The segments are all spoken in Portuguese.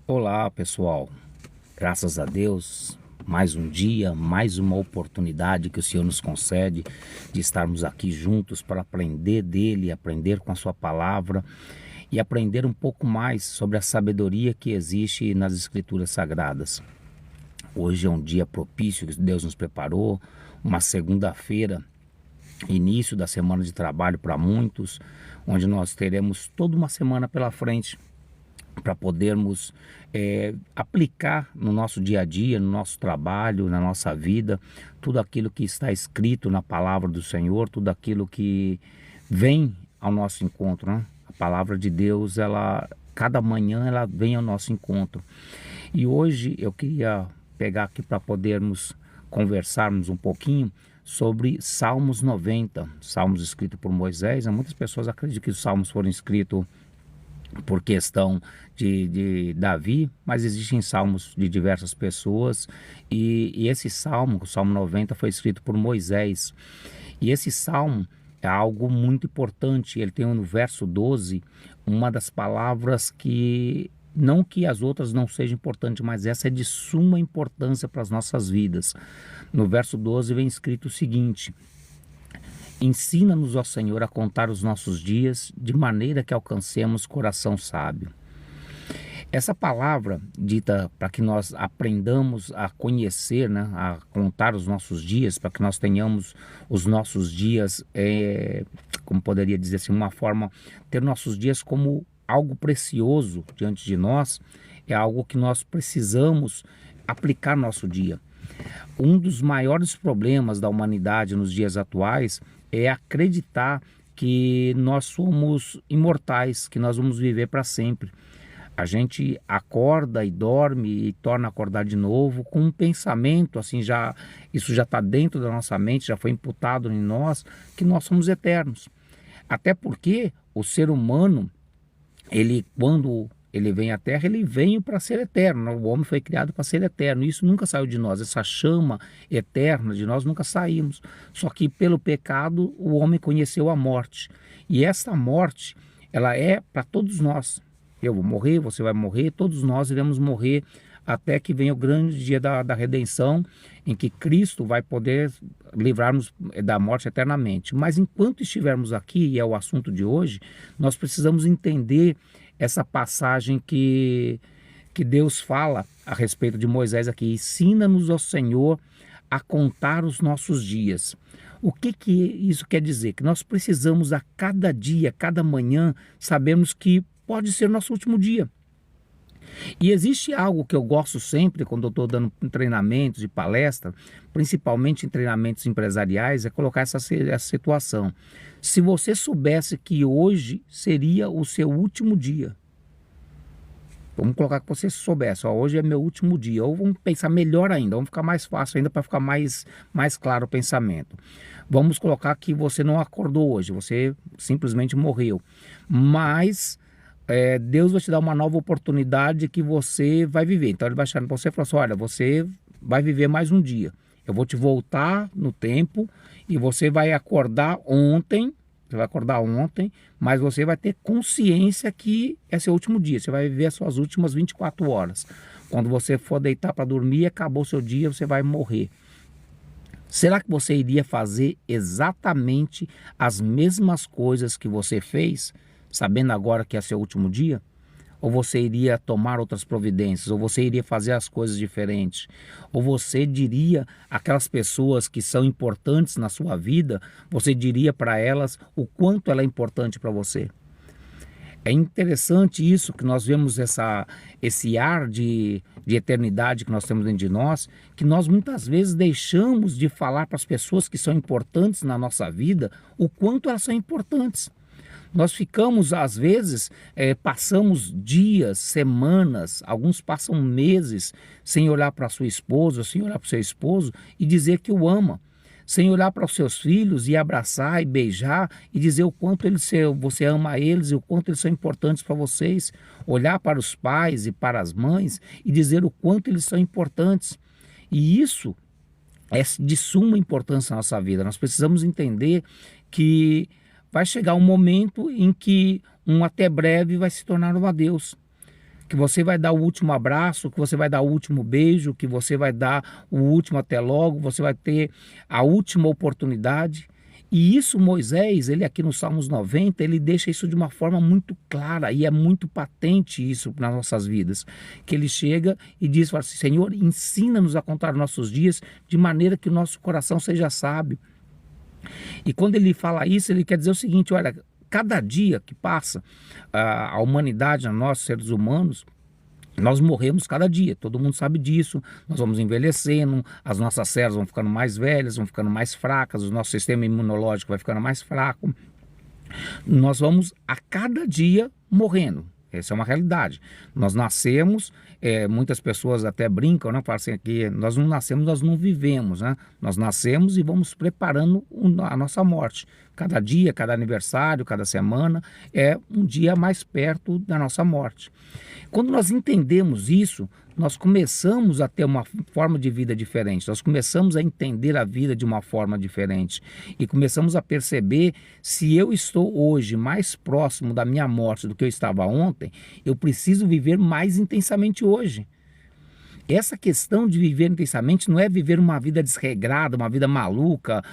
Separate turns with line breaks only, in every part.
Olá, pessoal. Graças a Deus, mais um dia, mais uma oportunidade que o Senhor nos concede de estarmos aqui juntos para aprender dele, aprender com a sua palavra e aprender um pouco mais sobre a sabedoria que existe nas Escrituras Sagradas. Hoje é um dia propício que Deus nos preparou, uma segunda-feira, início da semana de trabalho para muitos, onde nós teremos toda uma semana pela frente para podermos aplicar no nosso dia a dia, no nosso trabalho, na nossa vida, tudo aquilo que está escrito na palavra do Senhor, tudo aquilo que vem ao nosso encontro, né? A palavra de Deus, cada manhã ela vem ao nosso encontro. E hoje eu queria pegar aqui para podermos conversarmos um pouquinho sobre Salmos 90, Salmos escritos por Moisés. Muitas pessoas acreditam que os Salmos foram escritos por questão de Davi, mas existem salmos de diversas pessoas e esse salmo, o Salmo 90, foi escrito por Moisés. E esse salmo é algo muito importante. Ele tem no verso 12 uma das palavras que, não que as outras não sejam importantes, mas essa é de suma importância para as nossas vidas. No verso 12 vem escrito o seguinte: ensina-nos, ó Senhor, a contar os nossos dias, de maneira que alcancemos coração sábio. Essa palavra dita para que nós aprendamos a conhecer, né, a contar os nossos dias, para que nós tenhamos os nossos dias, como poderia dizer assim, uma forma, ter nossos dias como algo precioso diante de nós, é algo que nós precisamos aplicar no nosso dia. Um dos maiores problemas da humanidade nos dias atuais é acreditar que nós somos imortais, que nós vamos viver para sempre. A gente acorda e dorme e torna a acordar de novo com um pensamento, assim, isso já está dentro da nossa mente, já foi imputado em nós, que nós somos eternos. Até porque o ser humano, quando ele vem à Terra, ele veio para ser eterno, né? O homem foi criado para ser eterno. Isso nunca saiu de nós. Essa chama eterna de nós nunca saímos. Só que pelo pecado o homem conheceu a morte. E essa morte, ela é para todos nós. Eu vou morrer, você vai morrer, todos nós iremos morrer até que venha o grande dia da redenção, em que Cristo vai poder livrar-nos da morte eternamente. Mas enquanto estivermos aqui, e é o assunto de hoje, nós precisamos entender essa passagem que Deus fala a respeito de Moisés aqui: ensina-nos, ó Senhor, a contar os nossos dias. O que isso quer dizer? Que nós precisamos a cada dia, cada manhã, sabermos que pode ser o nosso último dia. E existe algo que eu gosto sempre, quando eu estou dando treinamentos e palestra, principalmente em treinamentos empresariais, é colocar essa situação. Se você soubesse que hoje seria o seu último dia, vamos colocar que você soubesse, ó, hoje é meu último dia, ou vamos pensar melhor ainda, vamos ficar mais fácil ainda para ficar mais claro o pensamento. Vamos colocar que você não acordou hoje, você simplesmente morreu, mas Deus vai te dar uma nova oportunidade que você vai viver. Então ele vai chegar para você e falar assim: olha, você vai viver mais um dia, eu vou te voltar no tempo e você vai acordar ontem, mas você vai ter consciência que é seu último dia, você vai viver as suas últimas 24 horas. Quando você for deitar para dormir, acabou o seu dia, você vai morrer. Será que você iria fazer exatamente as mesmas coisas que você fez, sabendo agora que é seu último dia? Ou você iria tomar outras providências? Ou você iria fazer as coisas diferentes? Ou você diria aquelas pessoas que são importantes na sua vida, você diria para elas o quanto ela é importante para você? É interessante isso, que nós vemos esse ar de eternidade que nós temos dentro de nós, que nós muitas vezes deixamos de falar para as pessoas que são importantes na nossa vida o quanto elas são importantes. Nós ficamos, às vezes, passamos dias, semanas, alguns passam meses sem olhar para a sua esposa, sem olhar para o seu esposo e dizer que o ama, sem olhar para os seus filhos e abraçar e beijar e dizer o quanto você ama eles e o quanto eles são importantes para vocês, olhar para os pais e para as mães e dizer o quanto eles são importantes. E isso é de suma importância na nossa vida. Nós precisamos entender que vai chegar um momento em que um até breve vai se tornar um adeus. que você vai dar o último abraço, que você vai dar o último beijo, que você vai dar o último até logo, você vai ter a última oportunidade. E isso Moisés, ele aqui no Salmos 90, ele deixa isso de uma forma muito clara e é muito patente isso nas nossas vidas. Que ele chega e diz, fala assim, Senhor, ensina-nos a contar nossos dias de maneira que o nosso coração seja sábio. E quando ele fala isso, ele quer dizer o seguinte, olha, cada dia que passa, a humanidade, nós seres humanos, nós morremos cada dia, todo mundo sabe disso, nós vamos envelhecendo, as nossas células vão ficando mais velhas, vão ficando mais fracas, o nosso sistema imunológico vai ficando mais fraco, nós vamos a cada dia morrendo. Essa é uma realidade. Nós nascemos, muitas pessoas até brincam, né? Falam assim que nós não nascemos, nós não vivemos, né? Nós nascemos e vamos preparando a nossa morte. Cada dia, cada aniversário, cada semana é um dia mais perto da nossa morte. Quando nós entendemos isso, nós começamos a ter uma forma de vida diferente, nós começamos a entender a vida de uma forma diferente e começamos a perceber se eu estou hoje mais próximo da minha morte do que eu estava ontem, eu preciso viver mais intensamente hoje. Essa questão de viver intensamente não é viver uma vida desregrada, uma vida maluca,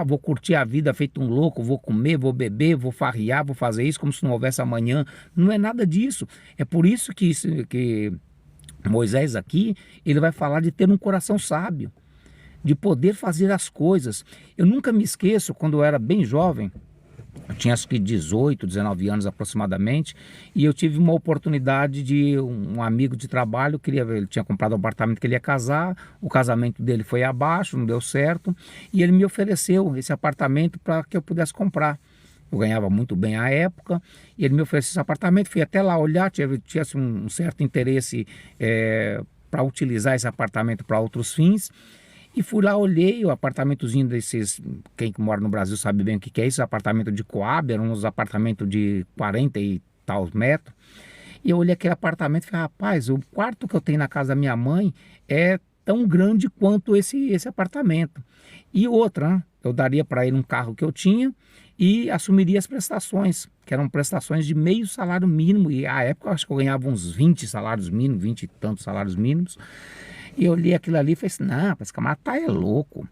vou curtir a vida feito um louco, vou comer, vou beber, vou farrear, vou fazer isso como se não houvesse amanhã. Não é nada disso. É por isso que Moisés aqui, ele vai falar de ter um coração sábio, de poder fazer as coisas. Eu nunca me esqueço, quando eu era bem jovem, eu tinha acho que 18, 19 anos aproximadamente, e eu tive uma oportunidade de um amigo de trabalho, ele tinha comprado um apartamento que ele ia casar, o casamento dele foi abaixo, não deu certo, e ele me ofereceu esse apartamento para que eu pudesse comprar. Eu ganhava muito bem à época, e ele me ofereceu esse apartamento, fui até lá olhar, tinha assim, um certo interesse para utilizar esse apartamento para outros fins, e fui lá, olhei o apartamentozinho desses, quem mora no Brasil sabe bem o que é isso, apartamento de Coab, eram uns apartamentos de 40 e tal metros, e eu olhei aquele apartamento e falei, rapaz, o quarto que eu tenho na casa da minha mãe é tão grande quanto esse apartamento. E outra, né? Eu daria para ele um carro que eu tinha e assumiria as prestações, que eram prestações de meio salário mínimo, e à época eu acho que eu ganhava uns 20 salários mínimos, 20 e tantos salários mínimos, e eu olhei aquilo ali e falei assim, não, esse camarada tá louco,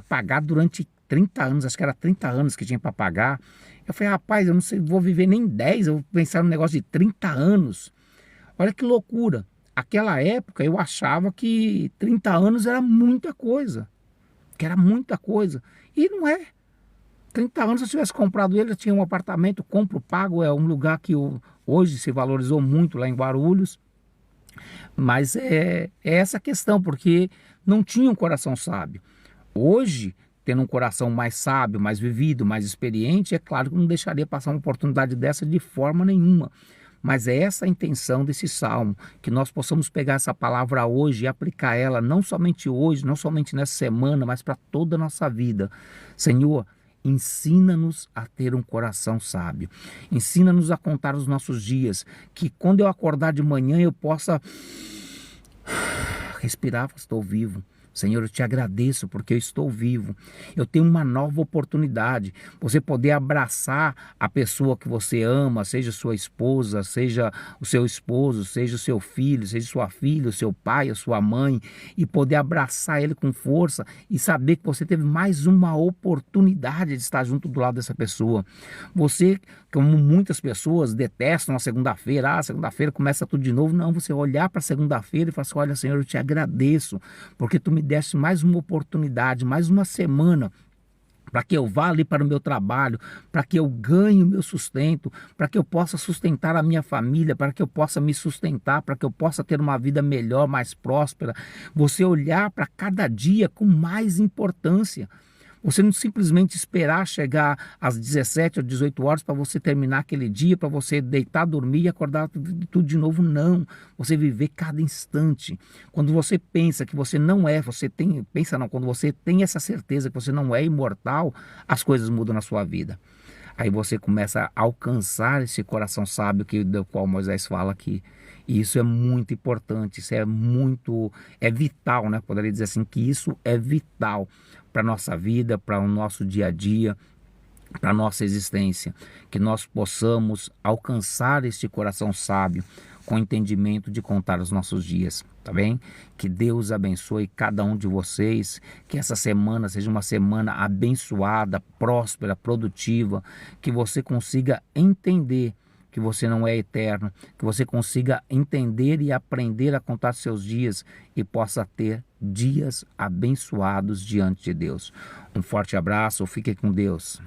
pagar durante 30 anos, acho que era 30 anos que tinha para pagar. Eu falei, rapaz, eu não sei, vou viver nem 10, eu vou pensar num negócio de 30 anos, olha que loucura. Aquela época eu achava que 30 anos era muita coisa, e não é. 30 anos, se eu tivesse comprado ele, eu tinha um apartamento, compro, pago, é um lugar que hoje se valorizou muito lá em Guarulhos, mas é essa questão, porque não tinha um coração sábio. Hoje, tendo um coração mais sábio, mais vivido, mais experiente, é claro que não deixaria passar uma oportunidade dessa de forma nenhuma. Mas é essa a intenção desse salmo, que nós possamos pegar essa palavra hoje e aplicar ela não somente hoje, não somente nessa semana, mas para toda a nossa vida. Senhor, ensina-nos a ter um coração sábio. Ensina-nos a contar os nossos dias, que quando eu acordar de manhã eu possa respirar, estou vivo. Senhor, eu te agradeço porque eu estou vivo. Eu tenho uma nova oportunidade. Você poder abraçar a pessoa que você ama, seja sua esposa, seja o seu esposo, seja o seu filho, seja sua filha, o seu pai, a sua mãe, e poder abraçar ele com força e saber que você teve mais uma oportunidade de estar junto do lado dessa pessoa. Você, como muitas pessoas detestam a segunda-feira, segunda-feira começa tudo de novo. Não, você olhar para a segunda-feira e falar assim, olha, Senhor, eu te agradeço porque tu me desse mais uma oportunidade, mais uma semana, para que eu vá ali para o meu trabalho, para que eu ganhe o meu sustento, para que eu possa sustentar a minha família, para que eu possa me sustentar, para que eu possa ter uma vida melhor, mais próspera. Você olhar para cada dia com mais importância. Você não simplesmente esperar chegar às 17 ou 18 horas para você terminar aquele dia, para você deitar, dormir e acordar tudo de novo, não. Você viver cada instante. Quando você pensa que você não é, quando você tem essa certeza que você não é imortal, as coisas mudam na sua vida. Aí você começa a alcançar esse coração sábio do qual Moisés fala aqui. E isso é muito importante, isso é vital, né? Poderia dizer assim que isso é vital para a nossa vida, para o nosso dia a dia, para a nossa existência. Que nós possamos alcançar este coração sábio, com entendimento de contar os nossos dias, tá bem? Que Deus abençoe cada um de vocês, que essa semana seja uma semana abençoada, próspera, produtiva, que você consiga entender que você não é eterno, que você consiga entender e aprender a contar seus dias e possa ter dias abençoados diante de Deus. Um forte abraço, fique com Deus.